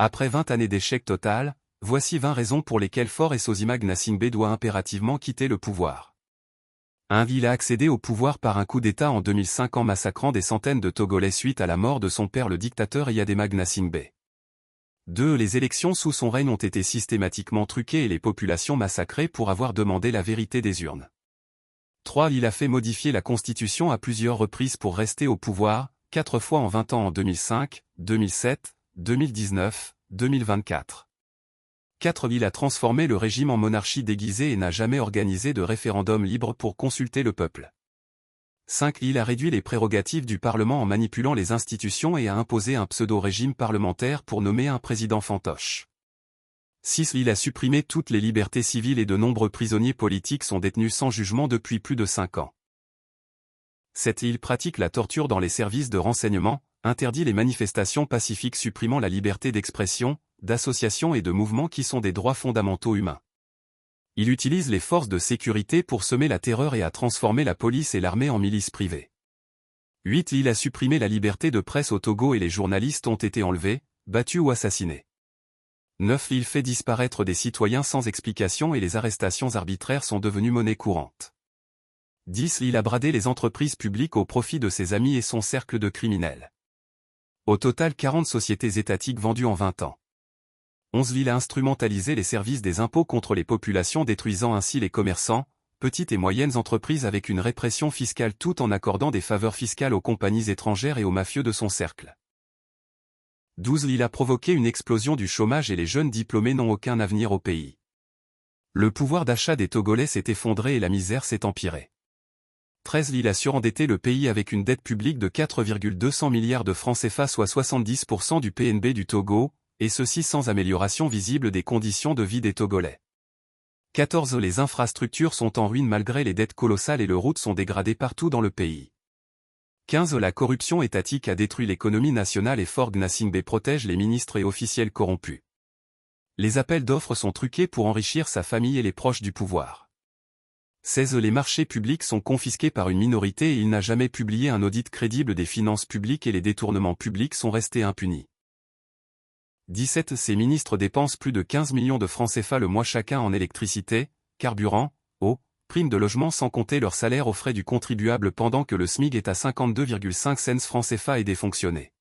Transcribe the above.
Après 20 années d'échec total, voici 20 raisons pour lesquelles Faure Esozimag Gnassingbé doit impérativement quitter le pouvoir. 1. Il a accédé au pouvoir par un coup d'État en 2005 en massacrant des centaines de Togolais suite à la mort de son père le dictateur Eyadema Gnassingbé. 2. Les élections sous son règne ont été systématiquement truquées et les populations massacrées pour avoir demandé la vérité des urnes. 3. Il a fait modifier la Constitution à plusieurs reprises pour rester au pouvoir, 4 fois en 20 ans en 2005, 2007, 2019, 2024. 4. Il a transformé le régime en monarchie déguisée et n'a jamais organisé de référendum libre pour consulter le peuple. 5. Il a réduit les prérogatives du Parlement en manipulant les institutions et a imposé un pseudo-régime parlementaire pour nommer un président fantoche. 6. Il a supprimé toutes les libertés civiles et de nombreux prisonniers politiques sont détenus sans jugement depuis plus de 5 ans. 7. Il pratique la torture dans les services de renseignement, interdit les manifestations pacifiques supprimant la liberté d'expression, d'association et de mouvement qui sont des droits fondamentaux humains. Il utilise les forces de sécurité pour semer la terreur et a transformé la police et l'armée en milices privées. 8. Il a supprimé la liberté de presse au Togo et les journalistes ont été enlevés, battus ou assassinés. 9. Il fait disparaître des citoyens sans explication et les arrestations arbitraires sont devenues monnaie courante. 10. Il a bradé les entreprises publiques au profit de ses amis et son cercle de criminels. Au total 40 sociétés étatiques vendues en 20 ans. 11. Il a instrumentalisé les services des impôts contre les populations détruisant ainsi les commerçants, petites et moyennes entreprises avec une répression fiscale tout en accordant des faveurs fiscales aux compagnies étrangères et aux mafieux de son cercle. 12. Il a provoqué une explosion du chômage et les jeunes diplômés n'ont aucun avenir au pays. Le pouvoir d'achat des Togolais s'est effondré et la misère s'est empirée. 13. Il a surendetté le pays avec une dette publique de 4,200 milliards de francs CFA soit 70% du PNB du Togo, et ceci sans amélioration visible des conditions de vie des Togolais. 14. Les infrastructures sont en ruine malgré les dettes colossales et les routes sont dégradées partout dans le pays. 15. La corruption étatique a détruit l'économie nationale et Faure Gnassingbé protège les ministres et officiels corrompus. Les appels d'offres sont truqués pour enrichir sa famille et les proches du pouvoir. 16. Les marchés publics sont confisqués par une minorité et il n'a jamais publié un audit crédible des finances publiques et les détournements publics sont restés impunis. 17. Ces ministres dépensent plus de 15 millions de francs CFA le mois chacun en électricité, carburant, eau, primes de logement sans compter leur salaire aux frais du contribuable pendant que le SMIC est à 52,5 cents francs CFA et défonctionné.